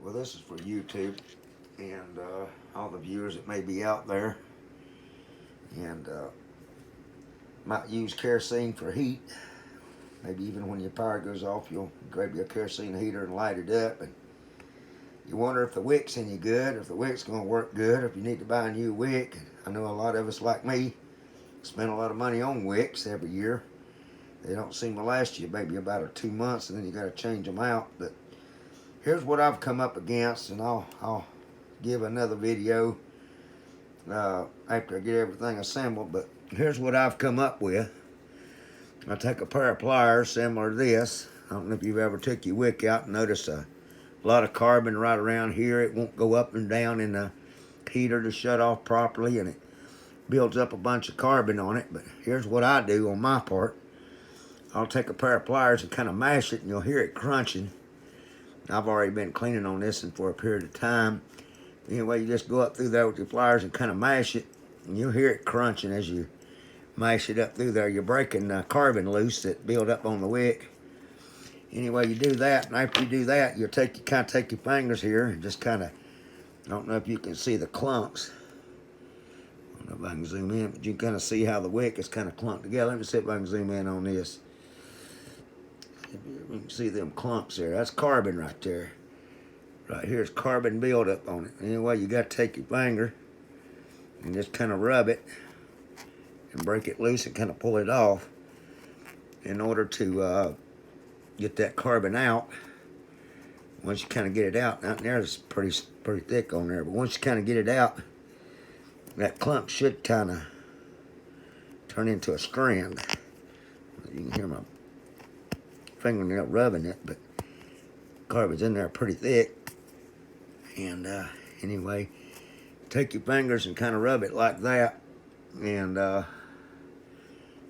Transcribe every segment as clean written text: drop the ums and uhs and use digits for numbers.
Well, this is for YouTube and all the viewers that may be out there, and might use kerosene for heat. Maybe even when your power goes off, you'll grab your kerosene heater and light it up. And you wonder if the wick's any good, if the wick's going to work good, if you need to buy a new wick. I know a lot of us, like me, spend a lot of money on wicks every year. They don't seem to last you maybe about 2 months, and then you got to change them out. But here's what I've come up against, and I'll give another video after I get everything assembled. But here's what I've come up with. I take a pair of pliers similar to this. I don't know if you've ever took your wick out and noticed a lot of carbon right around here. It won't go up and down in the heater to shut off properly, and it builds up a bunch of carbon on it. But here's what I do on my part. I'll take a pair of pliers and kind of mash it, and you'll hear it crunching. I've already been cleaning on this and for a period of time. Anyway, you just go up through there with your pliers and kind of mash it, and you'll hear it crunching as you mash it up through there. You're breaking carbon loose that build up on the wick. Anyway, you do that, and after you do that, you'll kind of take your fingers here and just kind of, I don't know if you can see the clumps. I don't know if I can zoom in, but you can kind of see how the wick is kind of clumped together. Let me see if I can zoom in on this. You can see them clumps there. That's carbon right there. Right here is carbon buildup on it. Anyway, you got to take your finger and just kind of rub it and break it loose and kind of pull it off in order to get that carbon out. Once you kind of get it out there, it's pretty thick on there. But once you kind of get it out, that clump should kind of turn into a strand. You can hear my fingernail rubbing it, but carbon's in there pretty thick. And anyway, take your fingers and kind of rub it like that, and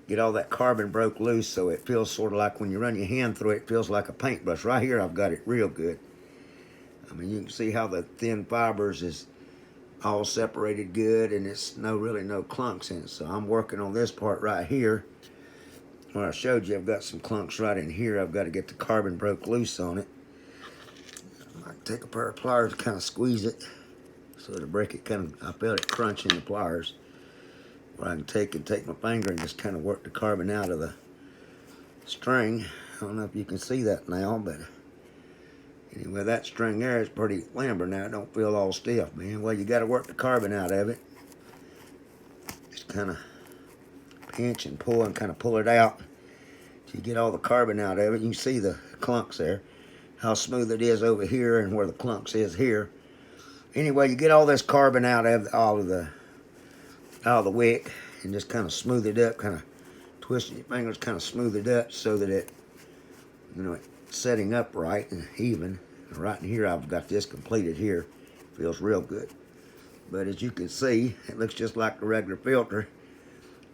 get all that carbon broke loose, so it feels sort of like when you run your hand through it, it feels like a paintbrush. Right here, I've got it real good. I mean, you can see how the thin fibers is all separated good, and it's really no clunks in it. So I'm working on this part right here. Where I showed you, I've got some clunks right in here. I've got to get the carbon broke loose on it. I might take a pair of pliers to kind of squeeze it so to break it. I felt it crunch in the pliers. Where I can take my finger and just kind of work the carbon out of the string. I don't know if you can see that now, but anyway, that string there is pretty limber now. It don't feel all stiff, man. Well, you got to work the carbon out of it. Just kind of pinch and pull and kind of pull it out till you get all the carbon out of it. You can see the clumps there, how smooth it is over here and where the clumps is here. Anyway, you get all this carbon out of the wick and just kind of smooth it up, kind of twisting your fingers, kind of smooth it up so that it, it's setting up right and even. Right in here, I've got this completed here. Feels real good. But as you can see, it looks just like the regular filter,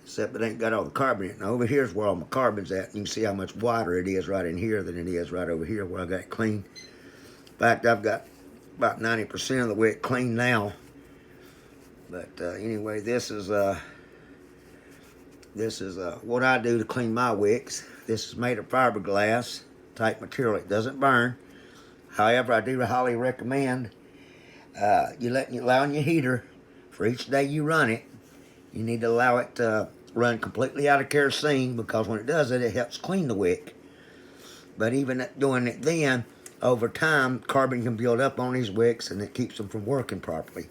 except it ain't got all the carbon in it. Now over here's where all my carbon's at. You can see how much wider it is right in here than it is right over here where I got it clean. In fact, I've got about 90% of the wick clean now. But anyway, this is what I do to clean my wicks. This is made of fiberglass type material. It doesn't burn. However, I do highly recommend allowing your heater for each day you run it. You need to allow it to run completely out of kerosene, because when it does it, it helps clean the wick. But even doing it then, over time, carbon can build up on these wicks, and it keeps them from working properly.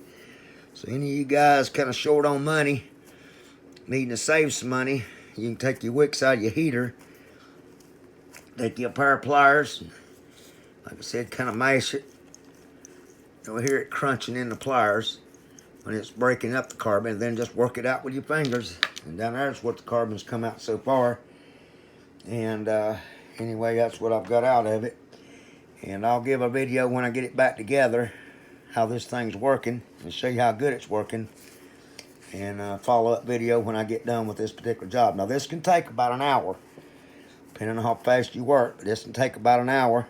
So any of you guys kind of short on money, needing to save some money, you can take your wicks out of your heater, take your pair of pliers, and, like I said, kind of mash it. You'll hear it crunching in the pliers when it's breaking up the carbon, and then just work it out with your fingers. And down there's what the carbon's come out so far. And anyway, that's what I've got out of it. And I'll give a video when I get it back together, how this thing's working, and show you how good it's working. And a follow-up video when I get done with this particular job. Now, this can take about an hour, depending on how fast you work. But this can take about an hour,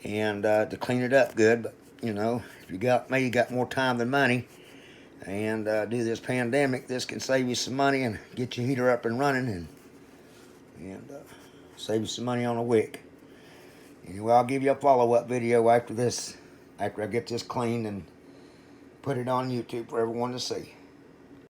and to clean it up good. But if you got me, you got more time than money. And due to this pandemic, this can save you some money and get your heater up and running, and save you some money on a wick. Anyway, I'll give you a follow-up video after this after I get this cleaned and put it on YouTube for everyone to see.